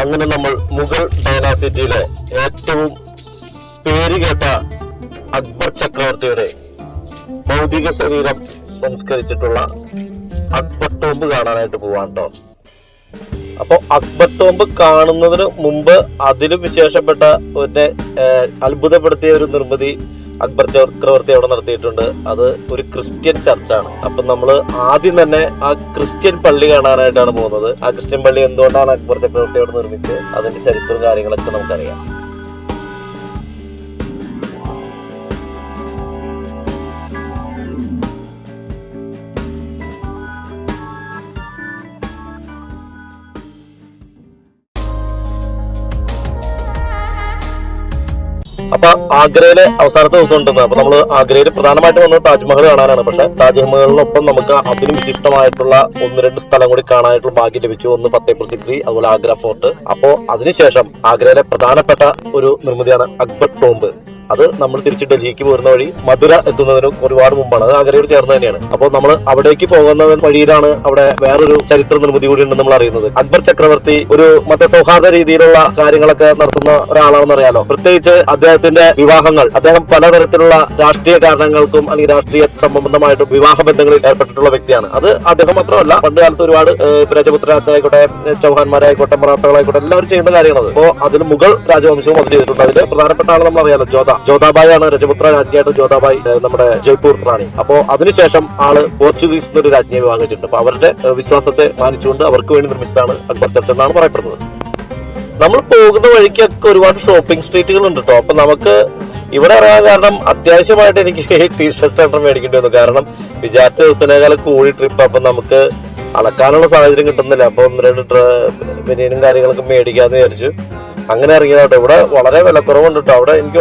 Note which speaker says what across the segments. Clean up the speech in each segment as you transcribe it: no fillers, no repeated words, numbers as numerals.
Speaker 1: അങ്ങനെ നമ്മൾ മുഗൾ ഡൈനാസിറ്റിയിലെ ഏറ്റവും പേരുകേട്ട അക്ബർ ചക്രവർത്തിയുടെ ഭൗതിക ശരീരം സംസ്കരിച്ചിട്ടുള്ള അക്ബർ ടോംബ് കാണാനായിട്ട് പോവാണ്ടോ. അപ്പൊ അക്ബർ ടോംബ് കാണുന്നതിന് മുമ്പ് അതിലും വിശേഷപ്പെട്ട ഒരു അത്ഭുതപ്പെടുത്തിയ ഒരു നിർമ്മിതി അക്ബർ ചക്രവർത്തി അവിടെ നടത്തിയിട്ടുണ്ട്. അത് ഒരു ക്രിസ്ത്യൻ ചർച്ചാണ്. അപ്പൊ നമ്മൾ ആദ്യം തന്നെ ആ ക്രിസ്ത്യൻ പള്ളി കാണാനായിട്ടാണ് പോകുന്നത്. ആ ക്രിസ്ത്യൻ പള്ളി എന്തുകൊണ്ടാണ് അക്ബർ ചക്രവർത്തി അവിടെ നിർമ്മിച്ചത്, അതിന്റെ ചരിത്രവും കാര്യങ്ങളൊക്കെ നമുക്കറിയാം. അപ്പൊ ആഗ്രയിലെ അവസാനത്തെ ദിവസം ഉണ്ടെന്ന്. അപ്പൊ നമ്മൾ ആഗ്രയിൽ പ്രധാനമായിട്ട് വന്നത് താജ്മഹൽ കാണാനാണ്. പക്ഷെ താജ്മഹലിനൊപ്പം നമുക്ക് അതിലും വിശിഷ്ടമായിട്ടുള്ള 1-2 സ്ഥലം കൂടി കാണാനായിട്ടുള്ള ഭാഗ്യം ലഭിച്ചു. ഒന്ന് ഫത്തേപൂർ സിക്രി, അതുപോലെ ആഗ്ര ഫോർട്ട്. അപ്പോ അതിനുശേഷം ആഗ്രയിലെ പ്രധാനപ്പെട്ട ഒരു നിർമ്മിതിയാണ് അക്ബർ ടോംബ്. അത് നമ്മൾ തിരിച്ച് ഡൽഹിക്ക് പോരുന്ന വഴി മധുര എത്തുന്നതിന് ഒരുപാട് മുമ്പാണ്. അത് ആഗ്രയോട് ചേർന്ന് തന്നെയാണ്. അപ്പോൾ നമ്മൾ അവിടേക്ക് പോകുന്ന വഴിയിലാണ് അവിടെ വേറൊരു ചരിത്ര നിർമ്മിതി കൂടി ഉണ്ടെന്ന് നമ്മൾ അറിയുന്നത്. അക്ബർ ചക്രവർത്തി ഒരു മതസൗഹാർദ്ദ രീതിയിലുള്ള കാര്യങ്ങളൊക്കെ നടത്തുന്ന ഒരാളാണെന്ന് അറിയാലോ. പ്രത്യേകിച്ച് അദ്ദേഹത്തിന്റെ വിവാഹങ്ങൾ, അദ്ദേഹം പലതരത്തിലുള്ള രാഷ്ട്രീയ കാരണങ്ങൾക്കും അല്ലെങ്കിൽ രാഷ്ട്രീയ സംബന്ധമായിട്ടും വിവാഹ ബന്ധങ്ങളിൽ ഏർപ്പെട്ടിട്ടുള്ള വ്യക്തിയാണ്. അത് അദ്ദേഹം മാത്രമല്ല, പണ്ട് കാലത്ത് ഒരുപാട് രജപുത്രരായിക്കോട്ടെ, ചൗഹാന്മാരായിക്കോട്ടെ, മറാത്തകളായിക്കോട്ടെ, എല്ലാവരും ചെയ്യുന്ന കാര്യമാണ്. അപ്പോൾ അതിൽ മുഗൾ രാജവംശവും അത് ചെയ്തിട്ടുണ്ട്. അതിൽ പ്രധാനപ്പെട്ട ആൾ നമ്മൾ അറിയാലോ, ജോധാബായി ആണ്. രജപുത്ര രാജ്ഞിയായിട്ട് ജോധാബായി, നമ്മുടെ ജയ്പൂർ റാണി. അപ്പോ അതിനുശേഷം ആള് പോർച്ചുഗീസ് എന്നൊരു രാജ്ഞിയെ വാങ്ങിച്ചിട്ടുണ്ട്. അപ്പൊ അവരുടെ വിശ്വാസത്തെ മാനിച്ചുകൊണ്ട് അവർക്ക് വേണ്ടി നിർമ്മിച്ചതാണ് അക്ബർ ചർച്ച് എന്നാണ് പറയപ്പെടുന്നത്. നമ്മൾ പോകുന്ന വഴിക്കൊക്കെ ഒരുപാട് ഷോപ്പിംഗ് സ്ട്രീറ്റുകൾ ഉണ്ട് കേട്ടോ. അപ്പൊ നമുക്ക് ഇവിടെ അറിയാൻ കാരണം അത്യാവശ്യമായിട്ട് എനിക്ക് ടീഷർട്ട് എണ്ണം മേടിക്കേണ്ടി വന്നു. കാരണം വിചാരിച്ച ദിവസത്തേക്കാളും കൂടി ട്രിപ്പ്. അപ്പൊ നമുക്ക് അളക്കാനുള്ള സാഹചര്യം കിട്ടുന്നില്ല. അപ്പൊ 1-2 ബനിയനും കാര്യങ്ങളൊക്കെ മേടിക്കാന്ന് വിചാരിച്ചു. അങ്ങനെ ഇറങ്ങിയതാട്ടോ. ഇവിടെ വളരെ വിലക്കുറവുണ്ട് കേട്ടോ. അവിടെ എനിക്ക്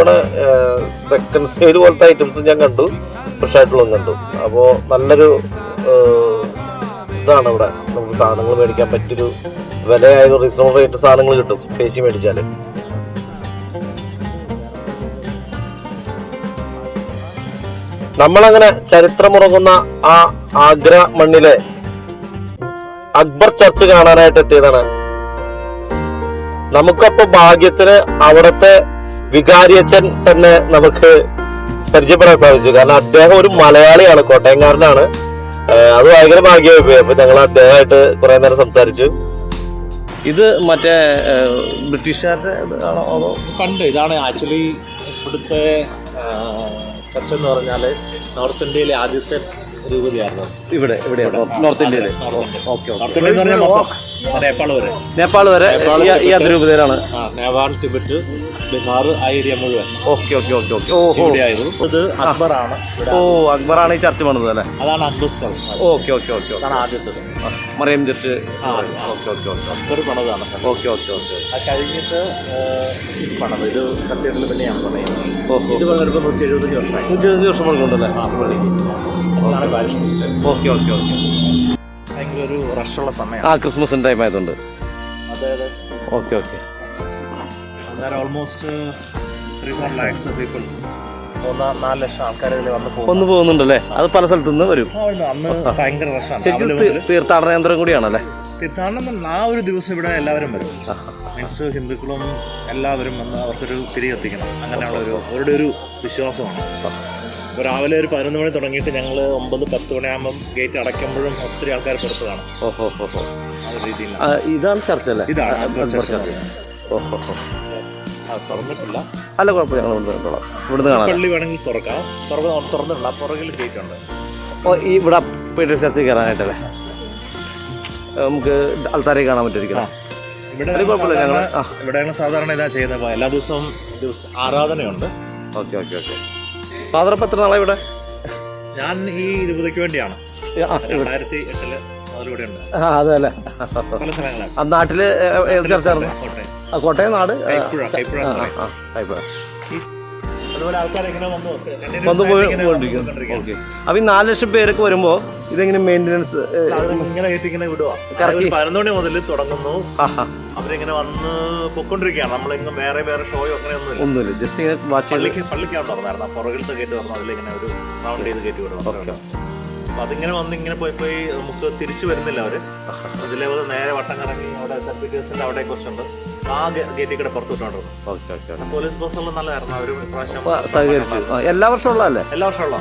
Speaker 1: സെക്കൻഡ് സെയിൽ പോലത്തെ ഐറ്റംസ് ഞാൻ കണ്ടു, ഫ്രഷ് ആയിട്ടുള്ളതും കണ്ടു. അപ്പോ നല്ലൊരു ഇതാണ് ഇവിടെ. നമുക്ക് സാധനങ്ങൾ മേടിക്കാൻ പറ്റിയൊരു വിലയായ റീസണബിൾ റേറ്റ് സാധനങ്ങൾ കിട്ടും പേശി മേടിച്ചാല്. നമ്മളങ്ങനെ ചരിത്രമുറങ്ങുന്ന ആ ആഗ്ര മണ്ണിലെ അക്ബർ ചർച്ച് കാണാനായിട്ട് എത്തിയതാണ്. നമുക്കപ്പോ ഭാഗ്യത്തിന് അവിടുത്തെ വികാരിയച്ഛൻ തന്നെ നമുക്ക് പരിചയപ്പെടാൻ സാധിച്ചു. കാരണം അദ്ദേഹം ഒരു മലയാളിയാണ്, കോട്ടയംകാരനാണ്. അത് ഭയങ്കര ഭാഗ്യമായി പോയി. അപ്പൊ ഞങ്ങൾ അദ്ദേഹമായിട്ട് കുറെ നേരം സംസാരിച്ചു. ഇത് മറ്റേ ബ്രിട്ടീഷുകാരുടെ ആണോ?
Speaker 2: പണ്ട് ഇതാണ് ആക്ച്വലി ഇവിടുത്തെ ചർച്ച് എന്ന് പറഞ്ഞാല് നോർത്ത് ഇന്ത്യയിലെ ആദ്യത്തെ രൂപതയായിരുന്നു.
Speaker 1: ഇവിടെ നോർത്ത് ഇന്ത്യയില് നേപ്പാൾ വരെ ഈ അതിരൂപതയിലാണ്.
Speaker 2: നേപ്പാൾ, ടിബറ്റ്, ബീഹാർ, ആ ഏരിയ മുഴുവൻ.
Speaker 1: ഓക്കെ.
Speaker 2: ഇത് അക്ബറാണ്.
Speaker 1: അക്ബറാണ് ഈ ചർച്ച പണിത് അല്ലേ?
Speaker 2: അതാണ് അക്ബർ ചർച്ച്.
Speaker 1: ഓക്കെ.
Speaker 2: അതാണ് ആദ്യത്തത്.
Speaker 1: മറിയം ചർച്ച്.
Speaker 2: അക്ബർ പണിതാണ്.
Speaker 1: ഓക്കെ.
Speaker 2: അത് കഴിഞ്ഞിട്ട് പണിത്. ഇത് കത്തീഡ്രൽ പള്ളിയാണ് പണിയുന്നത്. ഇത് പണിതിപ്പോൾ 170 വർഷമായി.
Speaker 1: 170 വർഷം പണിക്കൊണ്ടല്ലേ? ഓക്കെ.
Speaker 2: ഭയങ്കര ഒരു റഷുള്ള സമയം.
Speaker 1: ക്രിസ്മസിന്റെ ടൈം ആയതുകൊണ്ട്.
Speaker 2: അതെ.
Speaker 1: ഓക്കെ.
Speaker 2: ഓൾമോസ്റ്റ് 3-4 lakhs പീപ്പിൾ, 4 ലക്ഷം ആൾക്കാർ ഇതിൽ വന്ന്
Speaker 1: പോകുന്നുണ്ടല്ലേ? അത് പല സ്ഥലത്തു നിന്ന് വരും.
Speaker 2: അന്ന് ഭയങ്കര റഷാണ്.
Speaker 1: ശരിക്കും തീർത്ഥാടന കേന്ദ്രം കൂടിയാണല്ലേ?
Speaker 2: തീർത്ഥാടനം ആ ഒരു ദിവസം ഇവിടെ എല്ലാവരും വരും. മീൻസ് ഹിന്ദുക്കളും എല്ലാവരും വന്ന് അവർക്കൊരു തിരി കത്തിക്കണം. അങ്ങനെയുള്ള അവരുടെ ഒരു വിശ്വാസമാണ്. രാവിലെ ഒരു 11 മണി തുടങ്ങിയിട്ട് ഞങ്ങൾ 9-10 മണിയാകുമ്പം ഗേറ്റ് അടയ്ക്കുമ്പോഴും ഒത്തിരി ആൾക്കാർ പുറത്ത് കാണും.
Speaker 1: ഇതാണ് ചർച്ച അല്ലേ?
Speaker 2: ഇതാണ് തുറന്നിട്ടില്ല.
Speaker 1: അല്ല, കുഴപ്പമില്ല. ഇവിടുന്ന് കാണാം.
Speaker 2: പള്ളി വേണമെങ്കിൽ തുറക്കാം. തുറന്നിട്ടില്ല. പുറകിൽ ഗേറ്റ് ഉണ്ട്.
Speaker 1: ഇവിടെ പീറ്റേഴ്സ് ചർച്ചിൽ കയറാനായിട്ടല്ലേ? നമുക്ക് ആൾക്കാരെ കാണാൻ പറ്റുമായിരിക്കും.
Speaker 2: ഇവിടെ സാധാരണ ഇതാ ചെയ്യുന്നത്. എല്ലാ ദിവസവും ആരാധനയുണ്ട്.
Speaker 1: ഓക്കെ. ഫാദർ ഇപ്പം എത്ര നാളെ ഇവിടെ?
Speaker 2: ഞാൻ ഈ രൂപതയ്ക്ക് വേണ്ടിയാണ്. 2008 മുതലൂടെ ഉണ്ട്.
Speaker 1: അതെ അല്ലേ?
Speaker 2: പല സ്ഥലങ്ങളാണ്.
Speaker 1: നാട്ടില് ചർച്ചായിരുന്നു. കോട്ടയം നാട്.
Speaker 2: അതുപോലെ ആൾക്കാരെങ്ങനെ വന്നു
Speaker 1: പോയിക്കൊണ്ടിരിക്കും. അപ്പൊ ഈ 4 ലക്ഷം പേരൊക്കെ വരുമ്പോ ഇതെങ്ങനെ മെയിൻ്റെനൻസ്?
Speaker 2: ഇങ്ങനെ വിടുക. 11 മണി മുതൽ തുടങ്ങുന്നു. അവരിങ്ങനെ വന്ന് പൊക്കൊണ്ടിരിക്കുകയാണ്. നമ്മളിങ്ങനെ വേറെ ഷോയോ അങ്ങനെയൊന്നുമില്ല.
Speaker 1: ജസ്റ്റ് ഇങ്ങനെ
Speaker 2: പള്ളിക്കാണ് തുറന്നായിരുന്നു. പുറകിലത്തെ ഗേറ്റ് തുറന്നു. അതിലിങ്ങനെ ഒരു റൗണ്ട് ചെയ്ത് ഗേറ്റ് വിടുന്നു. അപ്പൊ അതിങ്ങനെ വന്ന് ഇങ്ങനെ പോയി നമുക്ക് തിരിച്ചു വരുന്നില്ല അവര്. അതിലെ നേരെ വട്ടം കറങ്ങി അവിടെ സെന്റ് പീറ്റേഴ്സിന്റെ അവിടെ കുറച്ചുണ്ട്, ആ ഗേറ്റിൽ കൂടെ പുറത്തു വിട്ടോണ്ടിരുന്നു. പോലീസ് ബസ്സുകൾ നല്ലതായിരുന്നു. അവര് പ്രാവശ്യം
Speaker 3: എല്ലാ വർഷവും ഉള്ളതല്ലേ?
Speaker 2: എല്ലാ വർഷവും ഉള്ള.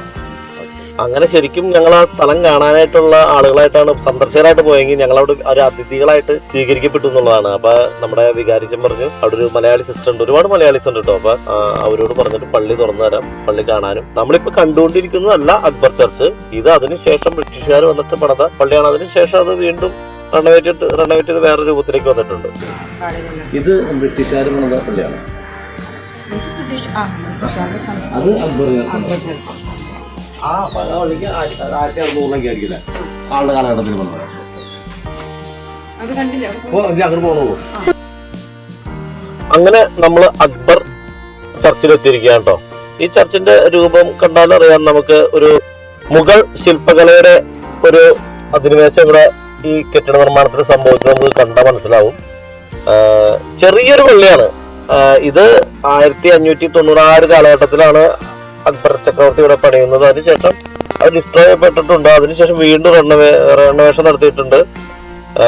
Speaker 1: അങ്ങനെ ശരിക്കും ഞങ്ങൾ ആ സ്ഥലം കാണാനായിട്ടുള്ള ആളുകളായിട്ടാണ് സന്ദർശകരായിട്ട് പോയെങ്കിൽ ഞങ്ങളവിടെ ഒരു അതിഥികളായിട്ട് സ്വീകരിക്കപ്പെട്ടു എന്നുള്ളതാണ്. അപ്പൊ നമ്മുടെ വികാരിച്ചൻ പറഞ്ഞു അവിടെ ഒരു മലയാളി സിസ്റ്റർ ഉണ്ട്, ഒരുപാട് മലയാളീസ് ഉണ്ട് കേട്ടോ. അപ്പൊ അവരോട് പറഞ്ഞിട്ട് പള്ളി തുറന്നു തരാം, പള്ളി കാണാനും. നമ്മളിപ്പോ കണ്ടുകൊണ്ടിരിക്കുന്നതല്ല അക്ബർ ചർച്ച്, ഇത് അതിനുശേഷം ബ്രിട്ടീഷുകാർ വന്നിട്ട് പണിത പള്ളിയാണ്. അതിനുശേഷം അത് വീണ്ടും റെനോവേറ്റ് ചെയ്ത് വേറെ രൂപത്തിലേക്ക് വന്നിട്ടുണ്ട്.
Speaker 3: ഇത് ബ്രിട്ടീഷുകാർ പണിത പള്ളിയാണ്. അത് അക്ബർ ആ പള്ളിക്ക് 1600 ആയിരിക്കില്ല ആളുടെ കാലഘട്ടത്തിൽ വന്നത്. അങ്ങോട്ട് പോകണുള്ളൂ.
Speaker 1: അങ്ങനെ നമ്മൾ അക്ബർ ചർച്ചിലെത്തിയിരിക്കുകയാണ് കേട്ടോ. ഈ ചർച്ചിന്റെ രൂപം കണ്ടാലറിയാം നമുക്ക് ഒരു മുഗൾ ശില്പകലയുടെ ഒരു അധിനിവേശം ഇവിടെ ഈ കെട്ടിട നിർമ്മാണത്തിന് സംഭവിച്ചത് നമുക്ക് കണ്ടാൽ മനസ്സിലാവും. ചെറിയൊരു പള്ളിയാണ് ഇത്. 1596 കാലഘട്ടത്തിലാണ് അക്ബർ ചക്രവർത്തി ഇവിടെ പണിയുന്നത്. അതിനുശേഷം അത് ഡിസ്ട്രോയ് ചെയ്യപ്പെട്ടിട്ടുണ്ട്. അതിനുശേഷം വീണ്ടും റെനോവേഷൻ നടത്തിയിട്ടുണ്ട്.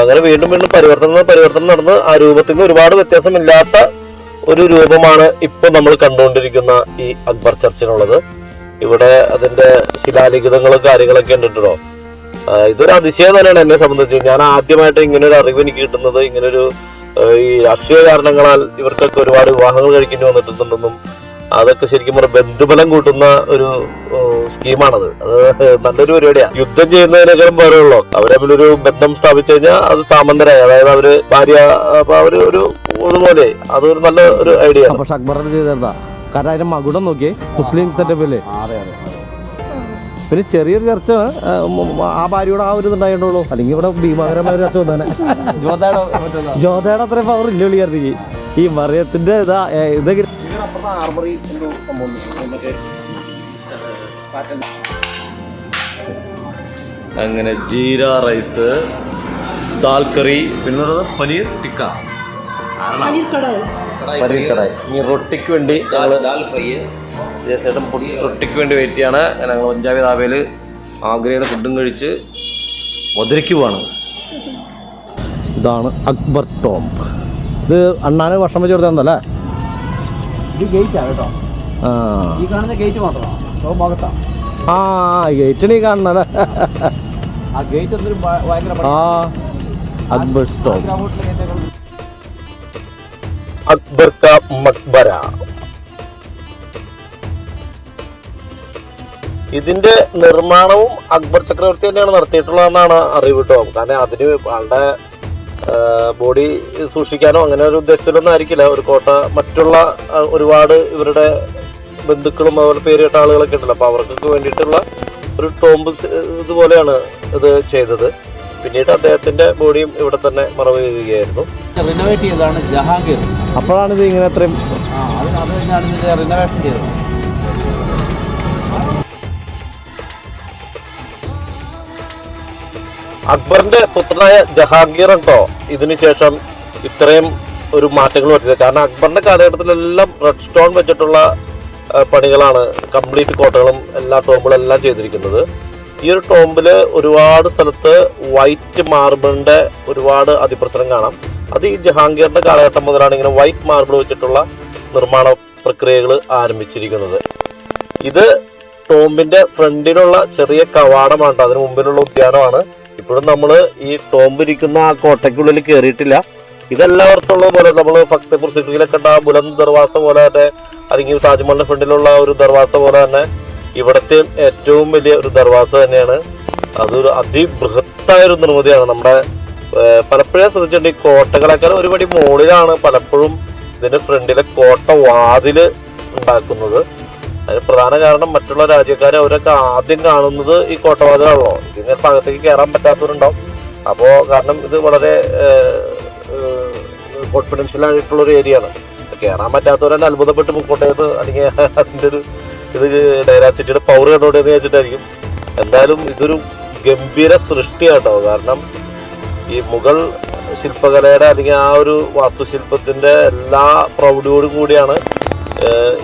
Speaker 1: അങ്ങനെ വീണ്ടും പരിവർത്തനം നടന്ന് ആ രൂപത്തിൽ നിന്ന് ഒരുപാട് വ്യത്യാസമില്ലാത്ത ഒരു രൂപമാണ് ഇപ്പൊ നമ്മൾ കണ്ടുകൊണ്ടിരിക്കുന്ന ഈ അക്ബർ ചർച്ചിനുള്ളത്. ഇവിടെ അതിന്റെ ശിലാലിഖിതങ്ങളും കാര്യങ്ങളൊക്കെ ഉണ്ടിട്ടോ. ഇതൊരു അതിശയം തന്നെയാണ് എന്നെ സംബന്ധിച്ച്. ഞാൻ ആദ്യമായിട്ട് ഇങ്ങനെ ഒരു അറിവ് എനിക്ക് കിട്ടുന്നത്. ഇങ്ങനൊരു ഈ രാഷ്ട്രീയ കാരണങ്ങളാൽ ഇവർക്കൊക്കെ ഒരുപാട് വിവാഹങ്ങൾ കഴിക്കേണ്ടി വന്നിട്ടുണ്ടെന്നും അതൊക്കെ ശരിക്കും പറഞ്ഞാൽ ബന്ധുബലം കൂട്ടുന്ന ഒരു സ്കീമാണത്. അത് നല്ലൊരു പരിപാടിയാണ്. യുദ്ധം ചെയ്യുന്നതിനേക്കാളും പോലെയുള്ളൂ. അവരെ തമ്മിലൊരു ബന്ധം സ്ഥാപിച്ചു കഴിഞ്ഞാൽ അത് സാമന്തരായി, അതായത് അവര് ഭാര്യ ഒരു അതുപോലെ അതൊരു നല്ല ഒരു ഐഡിയ.
Speaker 3: പക്ഷെ അക്ബറിന്റെ ചെയ്തെന്താ കാരണം അതിന്റെ മകുടം നോക്കിയേ, മുസ്ലിം സെറ്റപ്പില്ലേ. പിന്നെ ചെറിയൊരു ചർച്ചാണ്. ആ ഭാര്യയോട് ആ ഒരു ഇതുണ്ടായിട്ടുള്ളൂ, അല്ലെങ്കിൽ ഇവിടെ ഭീമാകരമായ ഒരു ചർച്ച വന്നേ. ജോതയുടെ അത്ര പവർ ഇല്ല വിളിക്കാർക്ക്. ഈ മറിയത്തിന്റെ ഇതൊക്കെ അങ്ങനെ ജീര റൈസ്, ദാൽ കറി, പിന്നെ പനീർ ടിക്ക, പനീർ കടായി. ഇനി റൊട്ടിക്ക് വേണ്ടി ചേട്ടൻ റൊട്ടിക്ക് വേണ്ടി വെയിറ്റ് ചെയ്യാണ്. ഞങ്ങൾ പഞ്ചാബി ധാബയിൽ ആഗ്രയിൽ ഫുഡും കഴിച്ച് മധുരയ്ക്ക് പോവാണ്. ഇതാണ് അക്ബർ ടോംബ്. ഇത് അണ്ണാന് ഭക്ഷണം വെച്ച് കൊടുത്തതല്ലേ?
Speaker 4: ഇത് ഗേറ്റാണ് കേട്ടോ. ഈ കാണുന്ന ഗേറ്റ് മാത്രമാണ് ഭാഗത്താണ്.
Speaker 3: ആ ഗേറ്റാണ് ഈ കാണുന്നല്ലേ?
Speaker 4: ആ ഗേറ്റ് എന്തൊരു ഭയങ്കര
Speaker 3: അക്ബർ ടോംബ്.
Speaker 1: അക്ബർ കാ മക്ബര. ഇതിന്റെ നിർമ്മാണവും അക്ബർ ചക്രവർത്തി തന്നെയാണ് നടത്തിയിട്ടുള്ളതെന്നാണ് അറിവ് കേട്ടോ. കാരണം അതിന് ആളുടെ ബോഡി സൂക്ഷിക്കാനോ അങ്ങനെ ഒരു ഉദ്ദേശത്തിലൊന്നും ആയിരിക്കില്ല. ഒരു കോട്ട മറ്റുള്ള ഒരുപാട് ഇവരുടെ ബന്ധുക്കളും അതുപോലെ പേര് കേട്ട ആളുകളൊക്കെ ഉണ്ടല്ലോ, അപ്പൊ അവർക്കൊക്കെ വേണ്ടിയിട്ടുള്ള ഒരു ടോംബ് ഇതുപോലെയാണ് ഇത് ചെയ്തത്. പിന്നീട് അദ്ദേഹത്തിന്റെ ബോഡിയും ഇവിടെ തന്നെ മറവ് ചെയ്യുകയായിരുന്നു.
Speaker 4: റിനോവേറ്റ് ചെയ്തതാണ് ജഹാംഗീർ.
Speaker 3: അപ്പോഴാണ് ഇത് ഇങ്ങനെ അത്രയും
Speaker 4: അത് കഴിഞ്ഞാണ് ഇതിന്റെ റിനോവേഷൻ ചെയ്തത്.
Speaker 1: അക്ബറിന്റെ പുത്രനായ ജഹാംഗീർ കേട്ടോ ഇതിനുശേഷം ഇത്രയും ഒരു മാറ്റങ്ങൾ വരുത്തിയത്. കാരണം അക്ബറിന്റെ കാലഘട്ടത്തിലെല്ലാം റെഡ് സ്റ്റോൺ വെച്ചിട്ടുള്ള പണികളാണ് കംപ്ലീറ്റ് കോട്ടകളും എല്ലാ ടോംബുകളും എല്ലാം ചെയ്തിരിക്കുന്നത്. ഈ ഒരു ടോംബില് ഒരുപാട് സ്ഥലത്ത് വൈറ്റ് മാർബിളിന്റെ ഒരുപാട് അതിപ്രസരം കാണാം. അത് ഈ ജഹാംഗീറിന്റെ കാലഘട്ടം മുതലാണ് ഇങ്ങനെ വൈറ്റ് മാർബിൾ വെച്ചിട്ടുള്ള നിർമ്മാണ പ്രക്രിയകൾ ആരംഭിച്ചിരിക്കുന്നത്. ഇത് ടോംബിന്റെ ഫ്രണ്ടിലുള്ള ചെറിയ കവാടമാണ്, അതിന് മുമ്പിലുള്ള ഉദ്യാനമാണ്. ഇപ്പോഴും നമ്മൾ ഈ ടോംബ് ഇരിക്കുന്ന ആ കോട്ടയ്ക്കുള്ളിൽ കയറിയിട്ടില്ല. ഇതെല്ലാവർക്കുള്ള പോലെ നമ്മൾ ഫക്തപൂർ സിറ്റിയിലൊക്കെ കണ്ട ബുലന്ദ് ദർവാസ പോലെ തന്നെ, അല്ലെങ്കിൽ താജ്മഹലിന്റെ ഫ്രണ്ടിലുള്ള ഒരു ദർവാസ പോലെ തന്നെ ഇവിടത്തെ ഏറ്റവും വലിയ ഒരു ദർവാസ തന്നെയാണ്. അതൊരു അതിബൃഹത്തായ ഒരു നിർമ്മിതിയാണ്. നമ്മുടെ പലപ്പോഴും ശ്രദ്ധിച്ചിട്ടുണ്ട്, ഈ കോട്ടകളൊക്കെ ഒരുപടി മുകളിലാണ് പലപ്പോഴും ഇതിന്റെ ഫ്രണ്ടിലെ കോട്ട വാതില് ഉണ്ടാക്കുന്നത്. അതിന് പ്രധാന കാരണം മറ്റുള്ള രാജ്യക്കാർ അവരൊക്കെ ആദ്യം കാണുന്നത് ഈ കോട്ടവാതിലാണല്ലോ. ഇതിങ്ങനെ ഭാഗത്തേക്ക് കയറാൻ പറ്റാത്തവരുണ്ടാവും. അപ്പോൾ കാരണം ഇത് വളരെ കോൺഫിഡൻഷ്യൽ ആയിട്ടുള്ള ഒരു ഏരിയ ആണ്. കയറാൻ പറ്റാത്തവരെന്നെ അത്ഭുതപ്പെട്ട് മുക്കോട്ടേത് അല്ലെങ്കിൽ അതിൻ്റെ ഒരു ഇത് ഡൈറാസിറ്റിയുടെ പവർ കണ്ടോട്ടെന്ന് വെച്ചിട്ടായിരിക്കും. എന്തായാലും ഇതൊരു ഗംഭീര സൃഷ്ടിയാട്ടോ. കാരണം ഈ മുഗൾ ശില്പകലയുടെ അല്ലെങ്കിൽ ആ ഒരു വാസ്തുശില്പത്തിന്റെ എല്ലാ പ്രൗഢിയോടും കൂടിയാണ്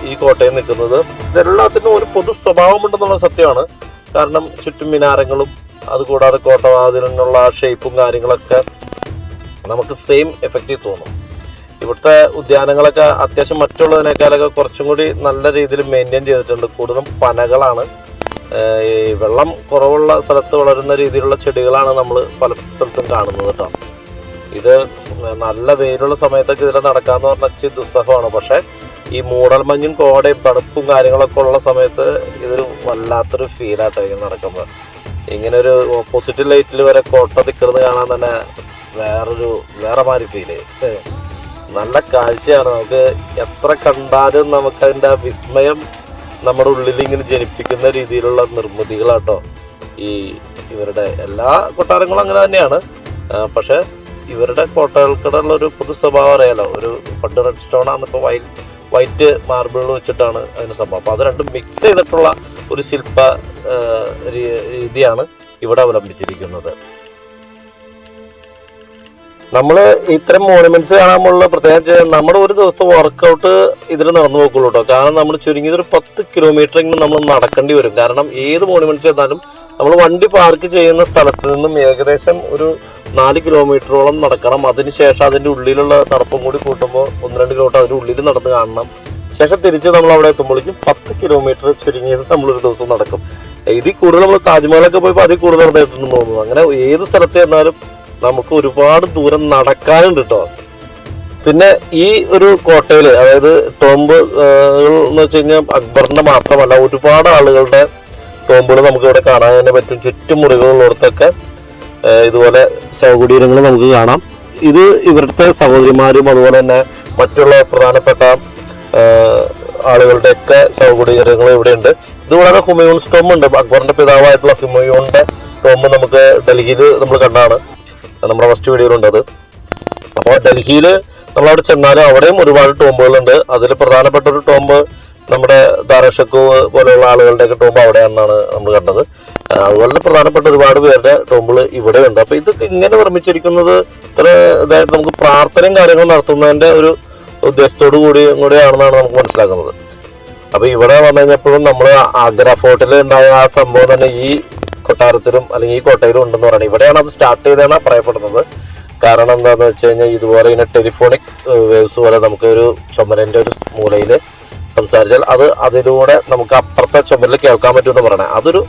Speaker 1: ഈ കോട്ടയം നിൽക്കുന്നത്. ഇതെല്ലാത്തിനും ഒരു പൊതു സ്വഭാവമുണ്ടെന്നുള്ള സത്യമാണ്. കാരണം ചുറ്റും മിനാരങ്ങളും അതുകൂടാതെ കോട്ടവാതിലിനുള്ള ഷേപ്പും കാര്യങ്ങളൊക്കെ നമുക്ക് സെയിം എഫക്റ്റീവ് തോന്നും. ഇവിടുത്തെ ഉദ്യാനങ്ങളൊക്കെ അത്യാവശ്യം മറ്റുള്ളതിനേക്കാളൊക്കെ കുറച്ചും കൂടി നല്ല രീതിയിൽ മെയിൻറ്റെയിൻ ചെയ്തിട്ടുണ്ട്. കൂടുതലും പനകളാണ്. ഈ വെള്ളം കുറവുള്ള സ്ഥലത്ത് വളരുന്ന രീതിയിലുള്ള ചെടികളാണ് നമ്മൾ പല സ്ഥലത്തും കാണുന്നത് കേട്ടോ. ഇത് നല്ല വെയിലുള്ള സമയത്തൊക്കെ ഇതിൽ നടക്കാന്ന് പറഞ്ഞാൽ ഇച്ചിരി ദുസ്സഹമാണ്. പക്ഷെ ഈ മൂടൽമഞ്ഞും കോടയും തണുപ്പും കാര്യങ്ങളൊക്കെ ഉള്ള സമയത്ത് ഇതൊരു വല്ലാത്തൊരു ഫീലാട്ടോ ഇങ്ങനെ നടക്കുമ്പോൾ. ഇങ്ങനെ ഒരു ഓപ്പോസിറ്റ് ലൈറ്റിൽ വരെ കോട്ട നിൽക്കുന്നത് കാണാൻ തന്നെ വേറെ മാതിരി ഫീല്. നല്ല കാഴ്ചയാണ്. നമുക്ക് എത്ര കണ്ടാലും നമുക്ക് അതിൻ്റെ ആ വിസ്മയം നമ്മുടെ ഉള്ളിൽ ഇങ്ങനെ ജനിപ്പിക്കുന്ന രീതിയിലുള്ള നിർമ്മിതികളാട്ടോ ഈ ഇവരുടെ എല്ലാ കൊട്ടാരങ്ങളും അങ്ങനെ തന്നെയാണ്. പക്ഷെ ഇവരുടെ കോട്ടകൾക്കിടയുള്ള ഒരു പൊതു സ്വഭാവം അറിയാലോ. ഒരു പണ്ട് റെഡ് സ്റ്റോൺ ആണ്, ഇപ്പോൾ വൈറ്റ് മാർബിൾ വെച്ചിട്ടാണ് അതിന് സംഭവം. അപ്പോൾ അത് രണ്ടും മിക്സ് ചെയ്തിട്ടുള്ള ഒരു ശില്പ രീതിയാണ് ഇവിടെ അവലംബിച്ചിരിക്കുന്നത്. നമ്മൾ ഇത്തരം മോണുമെന്റ്സ് കാണാൻ പോലുള്ള പ്രത്യേകം നമ്മുടെ ഒരു ദിവസത്തെ വർക്കൗട്ട് ഇതിൽ നടന്നു പോക്കുള്ളൂ കേട്ടോ. കാരണം നമ്മൾ ചുരുങ്ങിയത് ഒരു 10 കിലോമീറ്ററെങ്കിലും നമ്മൾ നടക്കേണ്ടി വരും. കാരണം ഏത് മോണുമെന്റ്സ് ചെയ്താലും നമ്മൾ വണ്ടി പാർക്ക് ചെയ്യുന്ന സ്ഥലത്ത് നിന്നും ഏകദേശം ഒരു 4 കിലോമീറ്ററോളം നടക്കണം. അതിനുശേഷം അതിൻ്റെ ഉള്ളിലുള്ള നടപ്പും കൂടി കൂട്ടുമ്പോൾ 1-2 കിലോമീറ്റർ അതിൻ്റെ ഉള്ളിൽ നടന്ന് കാണണം. ശേഷം തിരിച്ച് നമ്മൾ അവിടെ എത്തുമ്പോഴേക്കും 10 കിലോമീറ്റർ ചുരുങ്ങിയത് നമ്മളൊരു ദിവസം നടക്കും. ഇതിൽ കൂടുതൽ നമ്മൾ താജ്മഹലൊക്കെ പോയപ്പോൾ അതിൽ കൂടുതൽ നടന്നിട്ടുണ്ടെന്ന് തോന്നുന്നു. അങ്ങനെ ഏത് സ്ഥലത്ത് ചെന്നാലും നമുക്ക് ഒരുപാട് ദൂരം നടക്കാനുണ്ട് കേട്ടോ. പിന്നെ ഈ ഒരു കോട്ടയിൽ, അതായത് ടോംബ് എന്ന് വെച്ച് കഴിഞ്ഞാൽ അക്ബറിന്റെ മാത്രമല്ല, ഒരുപാട് ആളുകളുടെ ടോംബുകൾ നമുക്ക് ഇവിടെ കാണാൻ തന്നെ പറ്റും. ചുറ്റും മുറികളുള്ളിടത്തൊക്കെ ഇതുപോലെ ശവകുടീരങ്ങൾ നമുക്ക് കാണാം. ഇത് ഇവിടുത്തെ സഹോദരിമാരും അതുപോലെ തന്നെ മറ്റുള്ള പ്രധാനപ്പെട്ട ആളുകളുടെയൊക്കെ ശവകുടീരങ്ങൾ ഇവിടെയുണ്ട്. ഇതുകൂടാതെ ഹുമയൂൺസ് ടോംബ് ഉണ്ട്. അക്ബറിന്റെ പിതാവായിട്ടുള്ള ഹുമയൂണിന്റെ ടോംബ് നമുക്ക് ഡൽഹിയിൽ നമ്മൾ കണ്ടാണ്, നമ്മുടെ ഫസ്റ്റ് വീഡിയോയിലുണ്ട് അത്. അപ്പോൾ ഡൽഹിയിൽ നമ്മളവിടെ ചെന്നാലും അവിടെയും ഒരുപാട് ടോംബുകളുണ്ട്. അതിൽ പ്രധാനപ്പെട്ട ഒരു ടോംബ് നമ്മുടെ ദാരഷക്കു പോലെയുള്ള ആളുകളുടെയൊക്കെ ടോംബ് അവിടെയാണെന്നാണ് നമ്മൾ കണ്ടത്. അതുപോലെ പ്രധാനപ്പെട്ട ഒരുപാട് പേരുടെ ടോംബുകൾ ഇവിടെ ഉണ്ട്. അപ്പോൾ ഇതൊക്കെ ഇങ്ങനെ നിർമ്മിച്ചിരിക്കുന്നത് ഇത്ര ഇതായിട്ട് നമുക്ക് പ്രാർത്ഥനയും കാര്യങ്ങളും നടത്തുന്നതിൻ്റെ ഒരു ഉദ്ദേശത്തോടു കൂടിയാണെന്നാണ് നമുക്ക് മനസ്സിലാക്കുന്നത്. അപ്പോൾ ഇവിടെ വന്നു കഴിഞ്ഞപ്പോഴും നമ്മൾ ആഗ്ര ഫോർട്ടിൽ ഉണ്ടായ ആ സംഭവം തന്നെ ഈ കൊട്ടാരത്തിലും അല്ലെങ്കിൽ ഈ കോട്ടയിലും ഉണ്ടെന്ന് പറയുന്നത്. ഇവിടെയാണ് അത് സ്റ്റാർട്ട് ചെയ്തതെന്നാണ് പറയപ്പെടുന്നത്. കാരണം എന്താണെന്ന് വെച്ച് കഴിഞ്ഞാൽ ഇതുപോലെ ഇങ്ങനെ ടെലിഫോണിക് വേവ്സ് പോലെ നമുക്ക് ഒരു ചുമരിൻ്റെ ഒരു മൂലയിൽ സംസാരിച്ചാൽ അതിലൂടെ നമുക്ക് അപ്പുറത്തെ ചുമരിൽ കേൾക്കാൻ പറ്റുമെന്ന് പറയണേ. അതൊരു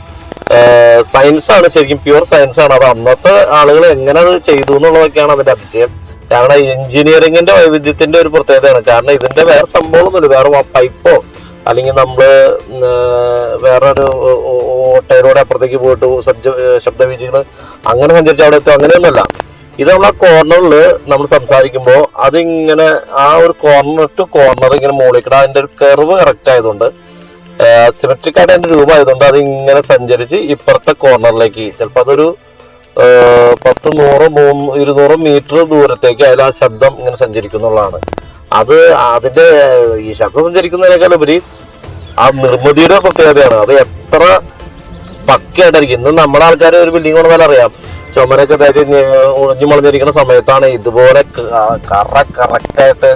Speaker 1: സയൻസാണ്, ശരിക്കും പ്യുവർ സയൻസാണ്. അത് അന്നത്തെ ആളുകൾ എങ്ങനെ അത് ചെയ്തു എന്നുള്ളതൊക്കെയാണ് അതിന്റെ അതിശയം. കാരണം എഞ്ചിനീയറിംഗിന്റെ വൈവിധ്യത്തിന്റെ ഒരു പ്രത്യേകതയാണ്. കാരണം ഇതിന്റെ വേറെ സംഭവമൊന്നുമില്ല, വേറെ പൈപ്പോ അല്ലെങ്കിൽ നമ്മള് വേറൊരു ഓട്ടയിലൂടെ അപ്പുറത്തേക്ക് പോയിട്ട് ശബ്ദവീചികൾ അങ്ങനെ സഞ്ചരിച്ച് അവിടെ എത്തും, അങ്ങനെയൊന്നുമല്ല. ഇത് നമ്മളെ കോർണറിൽ നമ്മൾ സംസാരിക്കുമ്പോൾ അതിങ്ങനെ ആ ഒരു കോർണർ ടു കോർണർ ഇങ്ങനെ മുകളിൽ അതിന്റെ ഒരു കർവ് കറക്റ്റ് ആയതുകൊണ്ട് സിമെട്രിക് ആയിട്ട് അതിന്റെ രൂപം ആയതുകൊണ്ട് അത് ഇങ്ങനെ സഞ്ചരിച്ച് ഇപ്പുറത്തെ കോർണറിലേക്ക് ചിലപ്പോൾ അതൊരു 10, 100, 200 മീറ്റർ ദൂരത്തേക്ക് അതിൽ ആ ശബ്ദം ഇങ്ങനെ സഞ്ചരിക്കുന്നുള്ളതാണ്. അത് അതിന്റെ ഈ ശബ്ദം സഞ്ചരിക്കുന്നതിനേക്കാൾ ഉപരി ആ നിർമ്മിതിയുടെ പ്രത്യേകതയാണ്. അത് എത്ര പക്കയായിട്ടായിരിക്കും. ഇന്ന് നമ്മുടെ ആൾക്കാർ ഒരു ബിൽഡിംഗ് കൊണ്ടാൽ അറിയാം, ചുമരൊക്കെ തേച്ച് ഒളിഞ്ഞു മളഞ്ഞിരിക്കുന്ന സമയത്താണ് ഇതുപോലെ കറക്റ്റായിട്ട്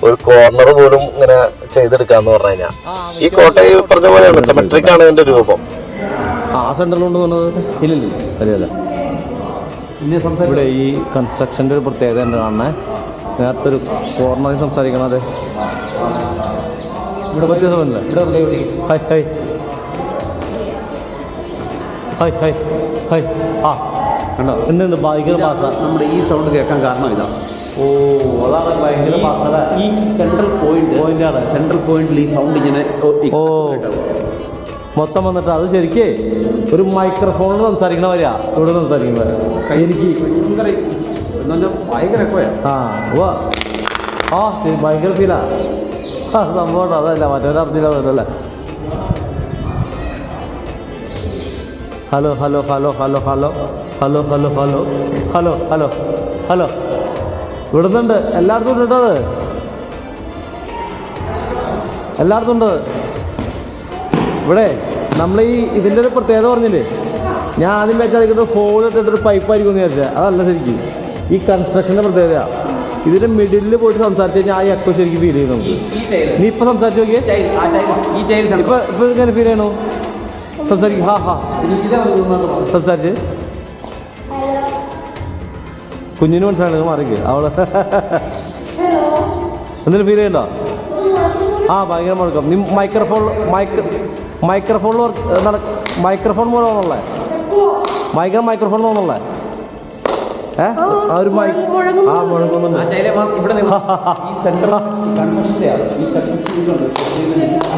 Speaker 1: ഒരു കോർണർ പോലും ഇങ്ങനെ ചെയ്തെടുക്കാന്ന് പറഞ്ഞു കഴിഞ്ഞാൽ. ഈ കോട്ട ഈ പറഞ്ഞ പോലെയാണ്, സിമെട്രിക് ആണ് ഇതിന്റെ രൂപം.
Speaker 3: സെന്ററിലുണ്ട് ഇല്ലല്ല. ഇവിടെ ഈ കൺസ്ട്രക്ഷൻ്റെ ഒരു പ്രത്യേകത ഉണ്ട് കാണണേ. നേരത്തെ ഒരു കോർണറിൽ സംസാരിക്കണത് ഇവിടെ വ്യത്യാസമല്ലേ. Hi hi hi hi hi. ആ കണ്ടോ എന്നുണ്ട് ഭയങ്കര ഭാഷ.
Speaker 4: നമ്മുടെ ഈ സൗണ്ട് കേൾക്കാൻ കാരണം ഇതാണ്.
Speaker 3: ഓ അതാണ് ഭയങ്കര ഭാഷ.
Speaker 4: ഈ സെൻട്രൽ പോയിന്റാണ്. സെൻട്രൽ പോയിന്റിൽ ഈ സൗണ്ട് ഇങ്ങനെ
Speaker 3: ഓ മൊത്തം വന്നിട്ട് അത് ശരിക്കേ ഒരു മൈക്രോഫോണിൽ സംസാരിക്കണ വരെയാ ഇവിടെ സംസാരിക്കുന്ന എനിക്ക്
Speaker 4: ഭയങ്കര
Speaker 3: ശരി ഭയങ്കര ഫീലാ. സംഭവം അതല്ല മറ്റൊരു അർത്ഥില്ല അതല്ലേ. Hello hello hello hello hello hello hello hello hello hello hello ഇവിടുന്നുണ്ട്, എല്ലായിടത്തും ഉണ്ട് അത്, എല്ലായിടത്തും ഉണ്ട്. ഇവിടെ നമ്മൾ ഈ ഇതിൻ്റെ ഒരു പ്രത്യേകത പറഞ്ഞില്ലേ, ഞാൻ ആദ്യം വെച്ചാൽ അതിൻ്റെ ഹോൾ ഇട്ടിട്ടൊരു പൈപ്പായിരിക്കും എന്ന് വിചാരിച്ചാൽ അതല്ല. ശരിക്കും ഈ കൺസ്ട്രക്ഷൻ്റെ പ്രത്യേകത ഇതിൻ്റെ മിഡിലിൽ പോയിട്ട് സംസാരിച്ച് കഴിഞ്ഞാൽ ആ എക്കോ ശരിക്കും ഫീൽ ചെയ്യും നമുക്ക്. നീ ഇപ്പം സംസാരിച്ച് നോക്കിയേ, ഇപ്പം ഇങ്ങനെ ഫീൽ ചെയ്യണോ? സംസാരിക്കും. ഹാ സംസാരിച്ച് കുഞ്ഞിന് മനസ്സിലായി മാറിക്ക് അവള് എന്തെങ്കിലും ഫീൽ ചെയ്യണ്ടോ? ഭയങ്കര മുഴക്കം. നീ മൈക്രോഫോണിൽ മൈക്രോഫോൺ പോലെ തോന്നല്ലേ? ഭയങ്കര മൈക്രോഫോൺ തോന്നല്ലേ? ആ ഒരു മുഴക്കൊന്നും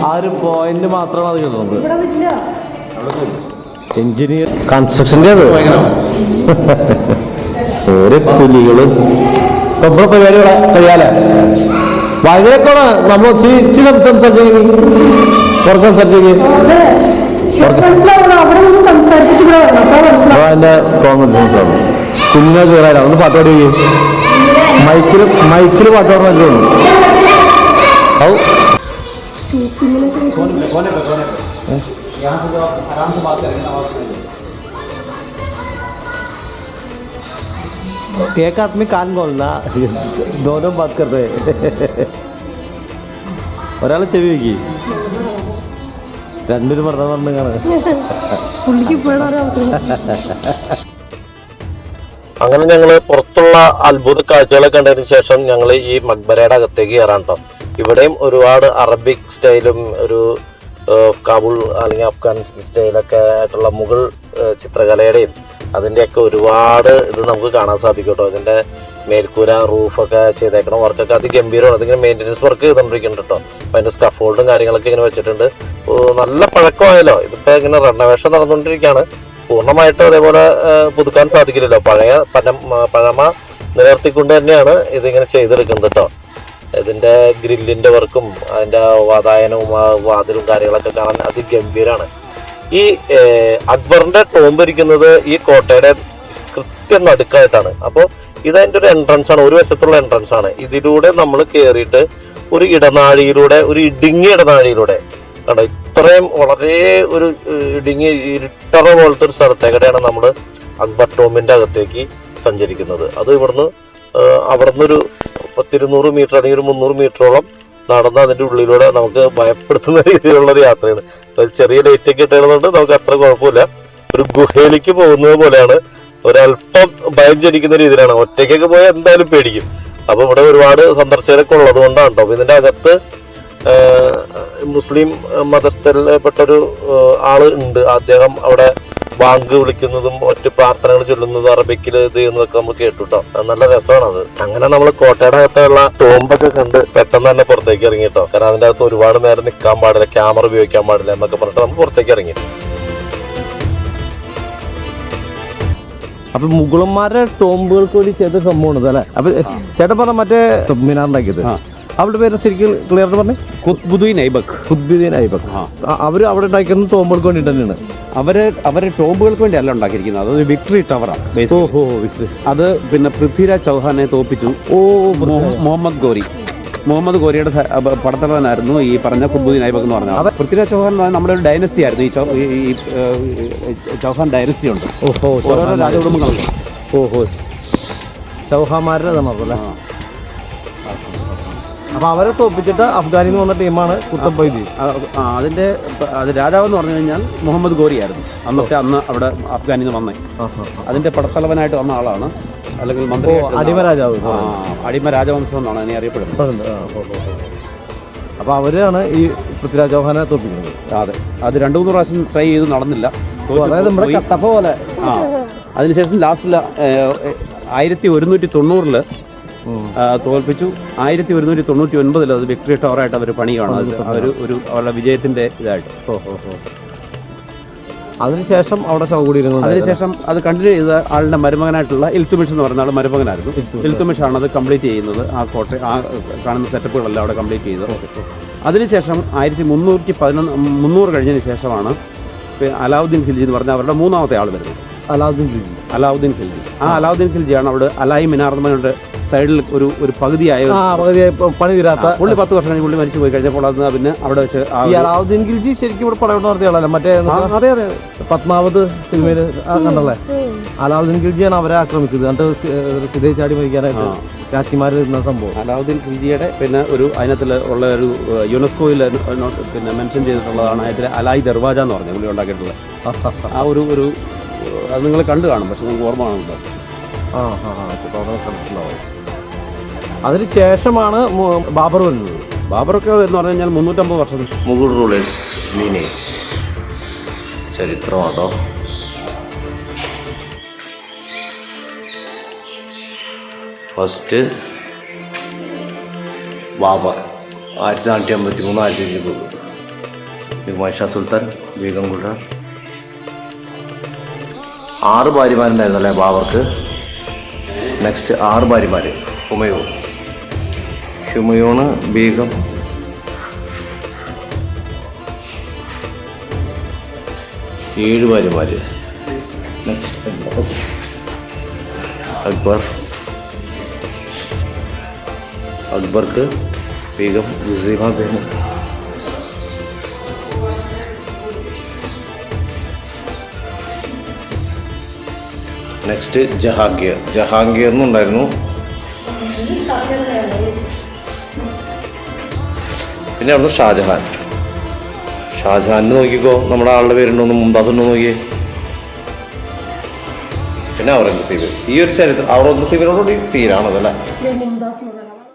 Speaker 3: ആ ഒരു പോയിന്റ് മാത്രമാണ് അത് കേൾക്കുന്നത്. എഞ്ചിനീയർ കൺസ്ട്രക്ഷൻ്റെ അത് ഓരോ പുലികള് നമ്മുടെ പരിപാടികളെ കഴിയാലേ ഭയങ്കരൊക്കെയാണ്. നമ്മൾ ഇച്ചിരി സംസാരിച്ചെങ്കിൽ അതിന്റെ കോൺഫിഡൻസ് ആണ്. കുഞ്ഞെ കയറാൻ അതൊന്ന് പാട്ട് പാടി മൈക്കില് പാട്ട് പാടാൻ തോന്നുന്നു. एक आदमी कान बोलना दोनों बात कर रहे ഒരാൾ ചെവി വയ്ക്കി രണ്ടുപേരും പറഞ്ഞു കാണാൻ.
Speaker 1: അങ്ങനെ ഞങ്ങൾ പുറത്തുള്ള അത്ഭുത കാഴ്ചകളൊക്കെ കണ്ടതിന് ശേഷം ഞങ്ങൾ ഈ മക്ബരയുടെ അകത്തേക്ക് കയറാൻ കേട്ടോ. ഇവിടെയും ഒരുപാട് അറബിക് സ്റ്റൈലും ഒരു കാബൂൾ അല്ലെങ്കിൽ അഫ്ഗാൻ സ്റ്റൈലൊക്കെ ആയിട്ടുള്ള മുഗൾ ചിത്രകലയുടെയും അതിൻ്റെയൊക്കെ ഒരുപാട് ഇത് നമുക്ക് കാണാൻ സാധിക്കും കേട്ടോ. ഇതിൻ്റെ മേൽക്കൂര റൂഫൊക്കെ ചെയ്തേക്കണം വർക്കൊക്കെ അതിഗംഭീരമാണ്. അതിങ്ങനെ മെയിൻ്റനൻസ് വർക്ക് ചെയ്തുകൊണ്ടിരിക്കുന്നുണ്ട് കേട്ടോ. അപ്പോൾ അതിൻ്റെ സ്കഫോൾഡും കാര്യങ്ങളൊക്കെ ഇങ്ങനെ വെച്ചിട്ടുണ്ട്. നല്ല പഴക്കമായല്ലോ. ഇതിപ്പോൾ ഇങ്ങനെ റെനോവേഷൻ നടന്നുകൊണ്ടിരിക്കുകയാണ്. പൂർണ്ണമായിട്ടും അതേപോലെ പുതുക്കാൻ സാധിക്കില്ലല്ലോ. പഴമ നിലനിർത്തിക്കൊണ്ട് തന്നെയാണ് ഇതിങ്ങനെ ചെയ്തെടുക്കുന്നത് കേട്ടോ. ഇതിൻ്റെ ഗ്രില്ലിൻ്റെ വർക്കും അതിൻ്റെ വാതായനവും വാതിലും കാര്യങ്ങളൊക്കെ കാണാൻ അതിഗംഭീരമാണ്. ഈ അക്ബറിന്റെ ടോംബ് ഇരിക്കുന്നത് ഈ കോട്ടയുടെ കൃത്യം നടുക്കായിട്ടാണ്. അപ്പോൾ ഇതതിൻ്റെ ഒരു എൻട്രൻസ് ആണ്, ഒരു വശത്തുള്ള എൻട്രൻസ് ആണ്. ഇതിലൂടെ നമ്മൾ കയറിയിട്ട് ഒരു ഇടനാഴിയിലൂടെ, ഒരു ഇടുങ്ങിയ ഇടനാഴിയിലൂടെ കണ്ടോ, ഇത്രയും വളരെ ഒരു ഇടുങ്ങിയ ഇരുട്ടറ പോലത്തെ ഒരു സ്ഥലത്തേക്കടെയാണ് നമ്മൾ അക്ബർ ടോംബിന്റെ അകത്തേക്ക് സഞ്ചരിക്കുന്നത്. അത് ഇവിടുന്ന് ഒരു 200 മീറ്റർ അല്ലെങ്കിൽ ഒരു 300 മീറ്ററോളം നടന്ന് അതിൻ്റെ ഉള്ളിലൂടെ നമുക്ക് ഭയപ്പെടുത്തുന്ന രീതിയിലുള്ളൊരു യാത്രയാണ്. ചെറിയ ലൈറ്റ് ഒക്കെ ഇട്ടുകൊണ്ട് നമുക്ക് അത്ര കുഴപ്പമില്ല. ഒരു ഗുഹയിലേക്ക് പോകുന്നത് പോലെയാണ്. ഒരല്പം ഭയം ജനിക്കുന്ന രീതിയിലാണ്. ഒറ്റയ്ക്കൊക്കെ പോയാൽ എന്തായാലും പേടിക്കും. അപ്പോൾ ഇവിടെ ഒരുപാട് സന്ദർശകരൊക്കെ ഉള്ളത് കൊണ്ടാണ് കേട്ടോ. ഇതിൻ്റെ അകത്ത് മുസ്ലിം മതസ്ഥരിൽപ്പെട്ടൊരു ആള് ഉണ്ട്. അദ്ദേഹം അവിടെ ബാങ്ക് വിളിക്കുന്നതും ഒറ്റ പ്രാർത്ഥനകൾ ചൊല്ലുന്നതും അറബിക്കിൽ ഇത് ചെയ്യുന്നതൊക്കെ നമ്മൾ കേട്ടു കേട്ടോ. നല്ല രസമാണ് അത്. അങ്ങനെ നമ്മൾ കോട്ടയുടെ അകത്തുള്ള ടോംബൊക്കെ കണ്ട് പെട്ടെന്ന് തന്നെ പുറത്തേക്ക് ഇറങ്ങി കേട്ടോ. കാരണം അതിൻ്റെ അകത്ത് ഒരുപാട് നേരം നിൽക്കാൻ പാടില്ല, ക്യാമറ ഉപയോഗിക്കാൻ പാടില്ല എന്നൊക്കെ പറഞ്ഞിട്ട് നമ്മൾ പുറത്തേക്ക് ഇറങ്ങി.
Speaker 3: അപ്പൊ മുഗളന്മാരുടെ ടോംബുകൾക്ക് വേണ്ടി ചെയ്ത സംഭവമാണ് അല്ലേ? അപ്പൊ ചേട്ടൻ പറഞ്ഞ മറ്റേ മിനാർ ഉണ്ടാക്കിയത് അവരുടെ പേര് ശരിക്കും ക്ലിയർ പറഞ്ഞു.
Speaker 4: ഖുത്ബുദ്ദീൻ ഐബക്.
Speaker 3: അവർ അവിടെ ഉണ്ടാക്കിയത് ടോംബുകൾക്ക് വേണ്ടി തന്നെയാണ്.
Speaker 4: അവരെ ടോംബുകൾക്ക് വേണ്ടി അല്ല ഉണ്ടാക്കിയിരിക്കുന്നത്. അതൊരു വിക്ടറി ടവറാണ്. അത് പിന്നെ പൃഥ്വിരാജ് ചൗഹാനെ തോപ്പിച്ചു. മുഹമ്മദ് ഗോരിയുടെ പടത്തലവനായിരുന്നു ഈ പറഞ്ഞ ഖുത്ബുദ്ദീൻ ഐബക് എന്ന് പറഞ്ഞാൽ. പൃഥ്വിരാജ് ചൗഹാൻ നമ്മുടെ ഒരു ഡൈനസ്റ്റി ആയിരുന്നു. ഈ ചൗഹാൻ ഡൈനസ്റ്റി ഉണ്ട്. ഓരോ രാജകുടുംബങ്ങളുണ്ട്.
Speaker 3: ചൗഹാന്മാരുടെ അല്ലേ? അപ്പോൾ അവരെ തോപ്പിച്ചിട്ട് അഫ്ഗാനിൽ നിന്ന് വന്ന ടീമാണ് കുത്തബ്.
Speaker 4: അത് രാജാവെന്ന് പറഞ്ഞു കഴിഞ്ഞാൽ മുഹമ്മദ് ഗോരി ആയിരുന്നു അന്ന് അവിടെ അഫ്ഗാനിൽ നിന്ന് വന്നേ. അതിൻ്റെ പടത്തലവനായിട്ട് വന്ന ആളാണ്. അല്ലെങ്കിൽ മന്ത്രി
Speaker 3: അടിമരാജാവ്.
Speaker 4: അടിമ രാജവംശം എന്നാണ് അതിനെ അറിയപ്പെടുന്നത്.
Speaker 3: അപ്പോൾ അവരാണ് ഈ പൃഥ്വിരാജ് ചൗഹാനെ തോപ്പിക്കുന്നത്.
Speaker 4: അതെ, അത് 2-3 പ്രാവശ്യം ട്രൈ ചെയ്ത് നടന്നില്ല.
Speaker 3: അതായത് നമ്മുടെ കട്ടപ്പ പോലെ.
Speaker 4: അതിനുശേഷം ലാസ്റ്റിൽ 1190 തോൽപ്പിച്ചു. 1199 അത് വിക്ടറി ടവറായിട്ട് അവർ പണിയാണ്. അവരുടെ വിജയത്തിന്റെ ഇതായിട്ട്.
Speaker 3: അതിനുശേഷം അവിടെ ചൗകൂടിയിരുന്നു.
Speaker 4: അതിനുശേഷം അത് കണ്ടിന്യൂ ചെയ്ത ആളുടെ മരുമകനായിട്ടുള്ള ഇൽത്തുമിഷ് എന്ന് പറയുന്ന ആൾ മരുമകനായിരുന്നു. ഇൽത്തുമിഷാണ് അത് കംപ്ലീറ്റ് ചെയ്യുന്നത്. ആ കാണുന്ന സെറ്റപ്പുകളെല്ലാം അവിടെ കംപ്ലീറ്റ് ചെയ്തത്. അതിനുശേഷം 1300 കഴിഞ്ഞതിന് ശേഷമാണ് അലാവുദ്ദീൻ ഖിൽജി എന്ന് പറഞ്ഞാൽ അവരുടെ മൂന്നാമത്തെ ആൾ വരുന്നത്.
Speaker 3: അലാവുദ്ദീൻ ഖിൽജി.
Speaker 4: ആ അലാവുദ്ദീൻ ഖിൽജിയാണ് അവിടെ അലായി മിനാർ എന്ന് പറഞ്ഞിട്ട് സൈഡിൽ ഒരു പകുതിയായ
Speaker 3: പകുതി പണി തീരാത്ത
Speaker 4: പുള്ളി 10 വർഷം കഴിഞ്ഞ് പുള്ളി മരിച്ചു പോയി കഴിഞ്ഞപ്പോൾ അത് പിന്നെ അവിടെ വെച്ച്
Speaker 3: ഈ അലാവുദ്ദീൻ ഖിൽജി ശരിക്കും ഇവിടെ പടയോട്ടം നടത്തിയ ആളല്ലേ? മറ്റേ
Speaker 4: അതെ അതെ
Speaker 3: പത്മാവത് സിനിമയിൽ കണ്ടല്ലേ? അലാവുദ്ദീൻ ഖിൽജിയാണ് അവരെ ആക്രമിച്ചത്, എന്നിട്ട് സിതേ ചാടി മരിക്കാനായിട്ട് രാജ്ഞിമാർ ഇരുന്ന സംഭവം.
Speaker 4: അലാവുദ്ദീൻ ഖിൽജിയുടെ പിന്നെ അതിനകത്തിൽ ഉള്ള ഒരു യുനെസ്കോയിൽ പിന്നെ മെൻഷൻ ചെയ്തിട്ടുള്ളതാണ് അതിൽ അലായി ദർവാജ എന്ന് പറഞ്ഞത് പുള്ളി ഉണ്ടാക്കിയിട്ടുള്ളത്. ആ ഒരു അത് നിങ്ങൾ കണ്ടു കാണും, പക്ഷെ നിങ്ങൾക്ക് ഓർമ്മ കാണുന്നുണ്ടോ?
Speaker 3: അതിന് ശേഷമാണ് ബാബർ വരുന്നത്.
Speaker 4: ബാബറൊക്കെ എന്ന് പറഞ്ഞു കഴിഞ്ഞാൽ 350 വർഷം.
Speaker 1: മുഗൾ റൂളേഴ്സ് ലീനേജ് ചരിത്രമാണോ? ഫസ്റ്റ് ബാബർ 1453-1500, ഹുമായൂൺ ഷാ സുൽത്താൻ, ബീഗം ഗുഡ. 6 ഭാര്യമാരുണ്ടായിരുന്നു അല്ലേ ബാബർക്ക്? നെക്സ്റ്റ് 6 ഭാര്യമാർ. ഹുമയൂണ്, ബീഗം, ഏഴ് ഭാര്യമാർ. നെക്സ്റ്റ് അക്ബർക്ക് ബീഗം ഗുസീമ ബീഗം. നെക്സ്റ്റ് ജഹാംഗീറിനുണ്ടായിരുന്നു. പിന്നെ അവിടുന്ന് ഷാജഹാൻ നോക്കിക്കോ, നമ്മുടെ ആളുടെ പേരുണ്ടോന്ന്, മുംതാസ് ഉണ്ടോ നോക്കിയേ. പിന്നെ ഔറംഗസീബ്. ഈ ഒരു ചരിത്രം ഔറംഗസീബിനോടുകൂടി തീരാണതല്ലേ?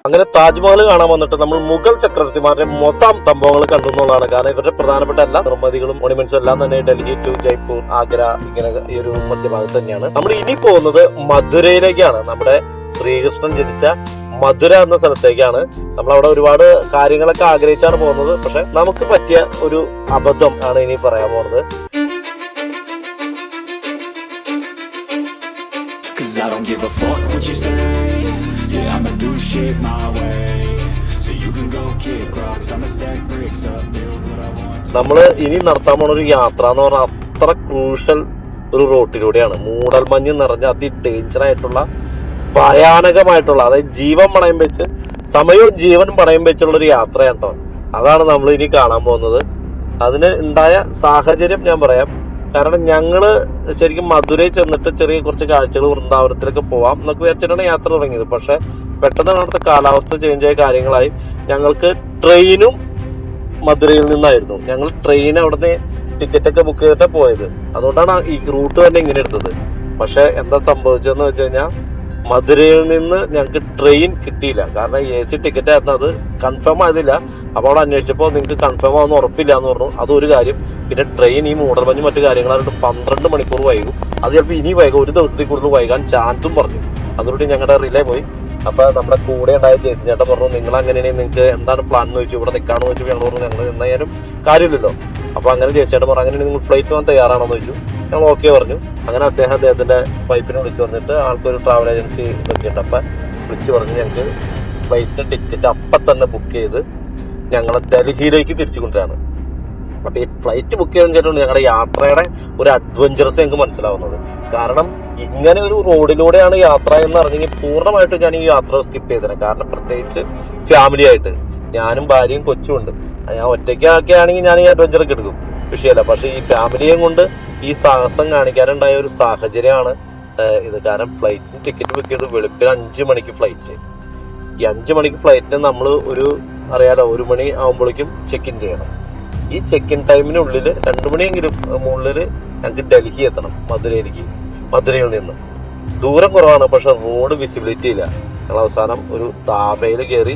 Speaker 1: അങ്ങനെ താജ്മഹൽ കാണാൻ വന്നിട്ട് നമ്മൾ മുഗൾ ചക്രവർത്തിമാരുടെ മൊത്തം സംഭവങ്ങൾ കണ്ടു എന്നുള്ളതാണ്. കാരണം ഇവരുടെ പ്രധാനപ്പെട്ട എല്ലാ നിർമ്മിതികളും മോണിമെന്റ്സും എല്ലാം തന്നെ ഡൽഹി ടു ജയ്പൂർ, ആഗ്ര, ഇങ്ങനെ ഈ ഒരു മധ്യഭാഗത്ത് തന്നെയാണ്. നമ്മൾ ഇനി പോകുന്നത് മധുരയിലേക്കാണ്. നമ്മുടെ ശ്രീകൃഷ്ണൻ ജനിച്ച മധുര എന്ന സ്ഥലത്തേക്കാണ്. നമ്മൾ അവിടെ ഒരുപാട് കാര്യങ്ങളൊക്കെ ആഗ്രഹിച്ചാണ് പോകുന്നത്. പക്ഷെ നമുക്ക് പറ്റിയ ഒരു അബദ്ധം ആണ് ഇനി പറയാൻ പോകുന്നത്.
Speaker 5: I don't give a fuck what you say. Yeah, I'ma do shit my way. So you can go kick rocks, I'ma stack bricks up, build what I want.
Speaker 1: നമ്മള് ഇനി നടത്താൻ പോണ ഒരു യാത്ര എന്ന് പറഞ്ഞാൽ അത്ര ക്രൂഷ്യൽ ഒരു റോട്ടിലൂടെയാണ്. മൂടൽമഞ്ഞ് നിറഞ്ഞ ഡേഞ്ചർ ആയിട്ടുള്ള, ഭയാനകമായിട്ടുള്ള, അതായത് ജീവൻ പണയം വെച്ച്, സമയവും ജീവനും പണയം വെച്ചുള്ള ഒരു യാത്രയാണ് കേട്ടോ. അതാണ് നമ്മൾ ഇനി കാണാൻ പോകുന്നത്. അതിന് ഉണ്ടായ സാഹചര്യം ഞാൻ പറയാം. കാരണം ഞങ്ങള് ശരിക്കും മധുരയിൽ ചെന്നിട്ട് ചെറിയ കുറച്ച് കാഴ്ചകൾ, വൃന്ദാവനത്തിലൊക്കെ പോവാം എന്നൊക്കെ വിചാരിച്ചിട്ടാണ് യാത്ര തുടങ്ങിയത്. പക്ഷെ പെട്ടെന്ന് അവിടുത്തെ കാലാവസ്ഥ ചേഞ്ച് ആയ കാര്യങ്ങളായി. ഞങ്ങൾക്ക് ട്രെയിനും മധുരയിൽ നിന്നായിരുന്നു. ഞങ്ങൾ ട്രെയിൻ അവിടുന്ന് ടിക്കറ്റൊക്കെ ബുക്ക് ചെയ്തിട്ടാണ് പോയത്. അതുകൊണ്ടാണ് ഈ റൂട്ട് തന്നെ ഇങ്ങനെ എടുത്തത്. പക്ഷെ എന്താ സംഭവിച്ചതെന്ന് വെച്ച് കഴിഞ്ഞാൽ മധുരയിൽ നിന്ന് ഞങ്ങൾക്ക് ട്രെയിൻ കിട്ടിയില്ല. കാരണം AC ടിക്കറ്റ് ആയിരുന്നു, അത് കൺഫേം ആയതില്ല. അപ്പോൾ അവിടെ അന്വേഷിച്ചപ്പോൾ നിങ്ങൾക്ക് കൺഫേം ആവുന്ന ഉറപ്പില്ല എന്ന് പറഞ്ഞു. അതൊരു കാര്യം. പിന്നെ ട്രെയിൻ ഈ മൂടൽമഞ്ഞ് മറ്റു കാര്യങ്ങളായിട്ട് 12 മണിക്കൂർ വൈകും. അത് ചിലപ്പോൾ ഇനി വൈകും, ഒരു ദിവസത്തിൽ കൂടുതൽ വൈകാൻ ചാൻസും പറഞ്ഞു. അതുകൊണ്ട് ഞങ്ങളുടെ റിലേ പോയി. അപ്പോൾ നമ്മുടെ കൂടെ ഉണ്ടായ ജേസി ചേട്ടൻ പറഞ്ഞു, നിങ്ങൾ അങ്ങനെയാണെങ്കിൽ നിങ്ങൾക്ക് എന്താണ് പ്ലാൻ എന്ന് ചോദിച്ചു. ഇവിടെ നിൽക്കാണെന്ന് ചോദിച്ചു. ഞങ്ങൾ പറഞ്ഞു ഞങ്ങൾ എന്നായാലും കാര്യമില്ലല്ലോ. അപ്പോൾ അങ്ങനെ ജേസി ചേട്ടൻ പറഞ്ഞു, അങ്ങനെയാണെങ്കിൽ നിങ്ങൾ ഫ്ലൈറ്റ് പോകാൻ തയ്യാറാണോ എന്ന് ചോദിച്ചു. ഞങ്ങൾ ഓക്കെ പറഞ്ഞു. അങ്ങനെ അദ്ദേഹത്തിന്റെ വൈഫിനെ വിളിച്ച് പറഞ്ഞിട്ട് ആൾക്കൊരു ട്രാവൽ ഏജൻസി ഇതൊക്കെ ഉണ്ട്. അപ്പം വിളിച്ച് പറഞ്ഞ് ഞങ്ങൾക്ക് ഫ്ലൈറ്റ് ടിക്കറ്റ് അപ്പം തന്നെ ബുക്ക് ചെയ്ത് ഞങ്ങളെ ഡൽഹിയിലേക്ക് തിരിച്ചു കൊണ്ടുവരാണ്. അപ്പൊ ഈ ഫ്ലൈറ്റ് ബുക്ക് ചെയ്തെന്ന് വെച്ചിട്ടുണ്ട് ഞങ്ങളുടെ യാത്രയുടെ ഒരു അഡ്വഞ്ചറസ് ഞങ്ങൾക്ക് മനസ്സിലാവുന്നത്. കാരണം ഇങ്ങനെ ഒരു റോഡിലൂടെയാണ് യാത്ര എന്ന് അറിഞ്ഞെങ്കിൽ പൂർണ്ണമായിട്ടും ഞാൻ ഈ യാത്ര സ്കിപ്പ് ചെയ്തേനെ. കാരണം പ്രത്യേകിച്ച് ഫാമിലി ആയിട്ട് ഞാനും ഭാര്യയും കൊച്ചും ഉണ്ട്. ഞാൻ ഒറ്റയ്ക്കൊക്കെ ആണെങ്കിൽ ഞാൻ ഈ അഡ്വഞ്ചറൊക്കെ എടുക്കും, വിഷയമല്ല. പക്ഷെ ഈ ഫാമിലിയെയും കൊണ്ട് ഈ സാഹസം കാണിക്കാനുണ്ടായ ഒരു സാഹചര്യമാണ് ഇത്. കാരണം ഫ്ലൈറ്റിന് ടിക്കറ്റ് ബുക്ക് ചെയ്ത് വെളുപ്പിന് 5 മണിക്ക് ഫ്ലൈറ്റ്. ഈ 5 മണിക്ക് ഫ്ലൈറ്റിന് നമ്മൾ അറിയാലോ 1 മണി ആകുമ്പോഴേക്കും ചെക്ക് ഇൻ ചെയ്യണം. ഈ ചെക്ക് ഇൻ ടൈമിനുള്ളിൽ 2 മണിയെങ്കിലും മുകളിൽ ഞങ്ങൾക്ക് ഡൽഹി എത്തണം. മധുരയിൽ നിന്ന് ദൂരം കുറവാണ്, പക്ഷെ റോഡ് വിസിബിലിറ്റി ഇല്ല. ഞങ്ങൾ അവസാനം ഒരു ധാബയിൽ കയറി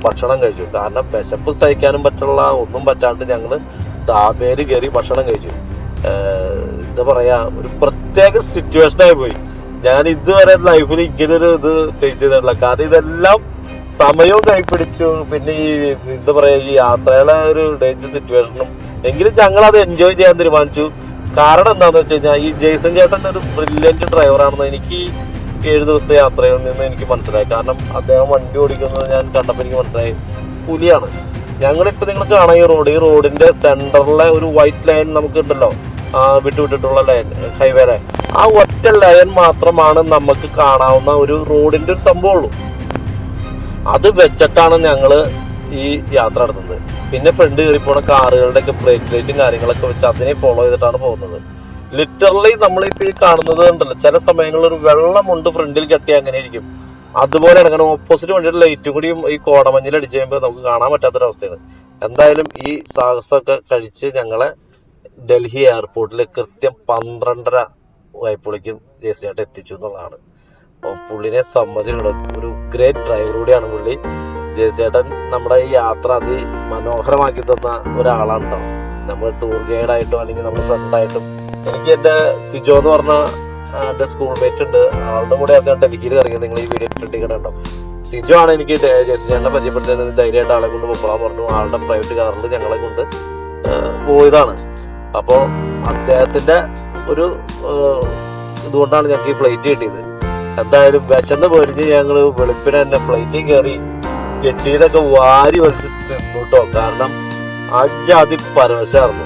Speaker 1: ഭക്ഷണം കഴിച്ചു. കാരണം വിശപ്പ് സഹിക്കാനും പറ്റുള്ള ഒന്നും പറ്റാണ്ട് ഞങ്ങൾ ധാബയിൽ കയറി ഭക്ഷണം കഴിച്ചു. എന്താ പറയാ, ഒരു പ്രത്യേക സിറ്റുവേഷനായി പോയി. ഞാൻ ഇതുവരെ ലൈഫിൽ ഇങ്ങനൊരു ഇത് ഫേസ് ചെയ്തിട്ടില്ല. കാരണം ഇതെല്ലാം സമയവും കൈപ്പിടിച്ചു. പിന്നെ ഈ എന്താ പറയാ, ഈ യാത്രയുടെ ഒരു ഡേഞ്ചർ സിറ്റുവേഷനും എങ്കിലും ഞങ്ങൾ അത് എൻജോയ് ചെയ്യാൻ തീരുമാനിച്ചു. കാരണം എന്താണെന്ന് വെച്ച് കഴിഞ്ഞാൽ ഈ ജെയ്സൺ ചേട്ടൻ ഒരു ബ്രില്യൻറ്റ് ഡ്രൈവറാണെന്ന് എനിക്ക് 7 ദിവസത്തെ യാത്രയിൽ നിന്ന് എനിക്ക് മനസ്സിലായി. കാരണം അദ്ദേഹം വണ്ടി ഓടിക്കുന്നത് ഞാൻ കണ്ടപ്പോൾ എനിക്ക് മനസ്സിലായി, പുലിയാണ്. ഞങ്ങളിപ്പോൾ നിങ്ങൾ കാണാം ഈ റോഡിന്റെ സെന്ററിലെ ഒരു വൈറ്റ് ലൈൻ നമുക്ക് ഉണ്ടല്ലോ, വിട്ടുവിട്ടിട്ടുള്ള ലൈൻ, ഹൈവേ ലൈൻ, ആ ഒറ്റ ലൈൻ മാത്രമാണ് നമുക്ക് കാണാവുന്ന ഒരു റോഡിന്റെ ഒരു സംഭവമുള്ളൂ. അത് വെച്ചിട്ടാണ് ഞങ്ങള് ഈ യാത്ര നടത്തുന്നത്. പിന്നെ ഫ്രണ്ട് കയറി പോണ കാറുകളുടെ ഒക്കെ ബ്രേക്ക് ലൈറ്റും കാര്യങ്ങളൊക്കെ വെച്ച് അതിനെ ഫോളോ ചെയ്തിട്ടാണ് പോകുന്നത്. ലിറ്ററലി നമ്മളിപ്പോ ഈ കാണുന്നത് ഉണ്ടല്ലോ, ചില സമയങ്ങളിൽ ഒരു വെള്ളമുണ്ട് ഫ്രണ്ടിൽ കെട്ടി അങ്ങനെ ഇരിക്കും, അതുപോലെ അങ്ങനെ ഓപ്പോസിറ്റ് വണ്ടിയുടെ ലൈറ്റും കൂടിയും ഈ കോടമഞ്ഞിൽ അടിച്ചു കഴിയുമ്പോൾ നമുക്ക് കാണാൻ പറ്റാത്തൊരവസ്ഥയാണ്. എന്തായാലും ഈ സാഹസമൊക്കെ കഴിച്ച് ഞങ്ങളെ ഡൽഹി എയർപോർട്ടിൽ കൃത്യം 12:30 വായ്പുള്ളിക്കും ജേസിയായിട്ട് എത്തിച്ചു എന്നുള്ളതാണ്. അപ്പോൾ പുള്ളിനെ സംബന്ധിച്ചുള്ള ഒരു ഗ്രേറ്റ് ഡ്രൈവർ കൂടിയാണ് പുള്ളി. ജേസിയേട്ടൻ നമ്മുടെ ഈ യാത്ര മനോഹരമാക്കി തന്ന ഒരാളാണ് കേട്ടോ. നമ്മൾ ടൂർ ഗൈഡായിട്ടോ അല്ലെങ്കിൽ നമ്മുടെ ഫ്രണ്ടായിട്ടും. എനിക്ക് എൻ്റെ സിജോ എന്ന് പറഞ്ഞ എൻ്റെ സ്കൂൾമേറ്റ് ഉണ്ട്, ആളുടെ കൂടെ അദ്ദേഹം ഡൽഹിയിൽ ഇറങ്ങിയത്. നിങ്ങൾ ഈ വീഡിയോ ഫ്രണ്ടിൽ കണ്ടോ. സിജോ ആണ് എനിക്ക് ജേസിയേട്ടനെ പരിചയപ്പെടുത്തുന്നത്. ധൈര്യമായിട്ട് ആളെ കൊണ്ട് പോകാൻ പറഞ്ഞു. ആളുടെ പ്രൈവറ്റ് കാറിൽ ഞങ്ങളെ കൊണ്ട് പോയതാണ്. അപ്പോൾ അദ്ദേഹത്തിന്റെ ഒരു ഇതുകൊണ്ടാണ് ഞങ്ങൾക്ക് ഈ ഫ്ലൈറ്റ് കിട്ടിയത്. എന്തായാലും വിശന്ന് പൊരിഞ്ഞ് ഞങ്ങള് വെളുപ്പിന് തന്നെ ഫ്ലൈറ്റിൽ കയറി കെട്ടിയതൊക്കെ വാരി വലിച്ച് തിന്നുട്ടോ. കാരണം അജാതി പരവശമായിരുന്നു.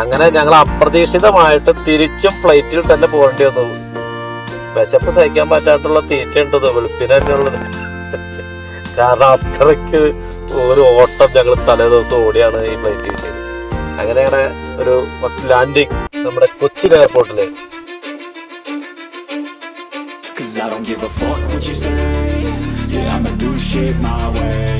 Speaker 1: അങ്ങനെ ഞങ്ങൾ അപ്രതീക്ഷിതമായിട്ട് തിരിച്ചും ഫ്ലൈറ്റിൽ തന്നെ പോകേണ്ടി വന്നു. വിശപ്പ് സഹിക്കാൻ പറ്റാണ്ടുള്ള തീറ്റ ഉണ്ടത് വെളുപ്പിന് തന്നെയുള്ളത്. കാരണം അത്രയ്ക്ക് ഒരു ഓട്ടം ഞങ്ങൾ തലേ ദിവസം ഓടിയാണ് ഈ ഫ്ലൈറ്റ് കിട്ടിയത്. അങ്ങനെ ഒരു ഫസ്റ്റ് ലാൻഡിങ് നമ്മുടെ Cochin എയർപോർട്ടില്.
Speaker 5: Cause I don't give a fuck what you say. Yeah, I'ma do shit my way.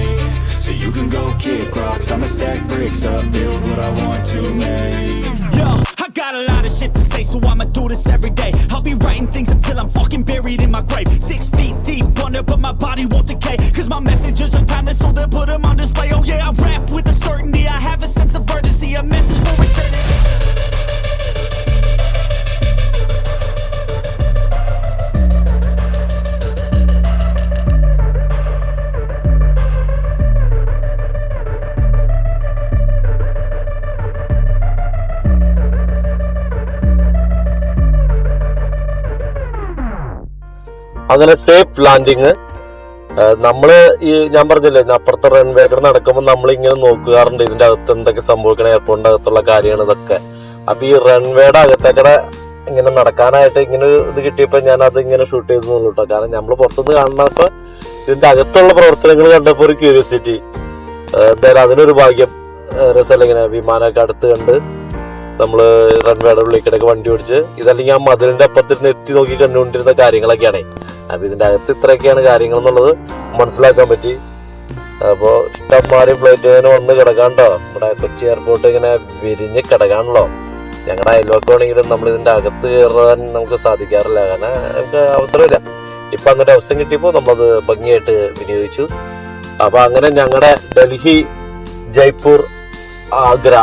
Speaker 5: So you can go kick rocks, I'ma stack bricks up, build what I want to make. Yo, I got a lot of shit to say, so I'ma do this every day. I'll be writing things until I'm fucking buried in my grave. 6 feet deep under, but my body won't decay. Cause my messages are timeless, so they'll put them on display. Oh yeah, I rap with a certainty, I have a sense of urgency, a message for eternity.
Speaker 1: അങ്ങനെ safe landing. നമ്മള് ഈ ഞാൻ പറഞ്ഞില്ലേ അപ്പുറത്തെ runway നടക്കുമ്പോൾ നമ്മൾ ഇങ്ങനെ നോക്കാറുണ്ട് ഇതിന്റെ അകത്ത് എന്തൊക്കെ സംഭവിക്കണം, എയർപോർട്ടിന്റെ അകത്തുള്ള കാര്യങ്ങൾ ഇതൊക്കെ. അപ്പൊ ഈ റൺവേയുടെ അകത്തേക്കടെ ഇങ്ങനെ നടക്കാനായിട്ട് ഇങ്ങനെ ഇത് കിട്ടിയപ്പോ ഞാൻ അത് ഇങ്ങനെ ഷൂട്ട് ചെയ്തു കേട്ടോ. കാരണം നമ്മൾ പുറത്തുനിന്ന് കാണുന്നപ്പോ ഇതിന്റെ അകത്തുള്ള പ്രവർത്തനങ്ങൾ കണ്ടപ്പോ ഒരു ക്യൂരിയോസിറ്റി. എന്തായാലും അതിനൊരു ഭാഗ്യം. രസമല്ല ഇങ്ങനെ വിമാനമൊക്കെ അടുത്ത് കണ്ട് നമ്മള് റൺവേയുടെ ഉള്ളിലേക്കിടയ്ക്ക് വണ്ടി ഓടിച്ച്. ഇതല്ലെങ്കിൽ ആ മതിലിന്റെ അപ്പുറത്തിരുന്ന് എത്തി നോക്കി കണ്ടുകൊണ്ടിരുന്ന കാര്യങ്ങളൊക്കെയാണ്. അപ്പൊ ഇതിന്റെ അകത്ത് ഇത്രയൊക്കെയാണ് കാര്യങ്ങൾ എന്നുള്ളത് മനസ്സിലാക്കാൻ പറ്റി. അപ്പോ ഇഷ്ടംമാരി ഫ്ലൈറ്റ് ഇങ്ങനെ വന്ന് കിടക്കാണ്ടോ. നമ്മുടെ കൊച്ചി എയർപോർട്ട് ഇങ്ങനെ വിരിഞ്ഞ് കിടക്കാണല്ലോ. ഞങ്ങളുടെ അയൽവക്കമാണെങ്കിലും നമ്മൾ ഇതിന്റെ അകത്ത് കയറാൻ നമുക്ക് സാധിക്കാറില്ല, കാരണം നമുക്ക് അവസരമില്ല. ഇപ്പൊ അങ്ങനെ അവസരം കിട്ടിയപ്പോ നമ്മളത് ഭംഗിയായിട്ട് വിനിയോഗിച്ചു. അപ്പൊ അങ്ങനെ ഞങ്ങളുടെ ഡൽഹി, ജയ്പൂർ, ആഗ്ര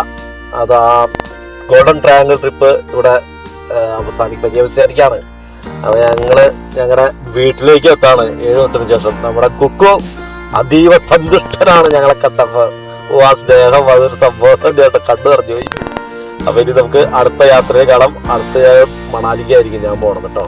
Speaker 1: അതാ ഗോൾഡൻ ട്രയാങ്കിൾ ട്രിപ്പ് ഇവിടെ അവസാനിക്കാണ്. അപ്പൊ ഞങ്ങളുടെ വീട്ടിലേക്ക് എത്താണ് 7 ദിവസത്തിന് ശേഷം. നമ്മുടെ കുക്കു അതീവ സന്തുഷ്ടനാണ് ഞങ്ങളെ കണ്ടപ്പോ. ആ സ്നേഹം അതൊരു സംഭവം തന്നെയായിട്ട് കണ്ടു പറഞ്ഞു പോയി. അപ്പൊ ഇനി നമുക്ക് അടുത്ത യാത്രയെ കാണാം. അടുത്ത മണാലിക്കായിരിക്കും ഞാൻ പോകണം കേട്ടോ.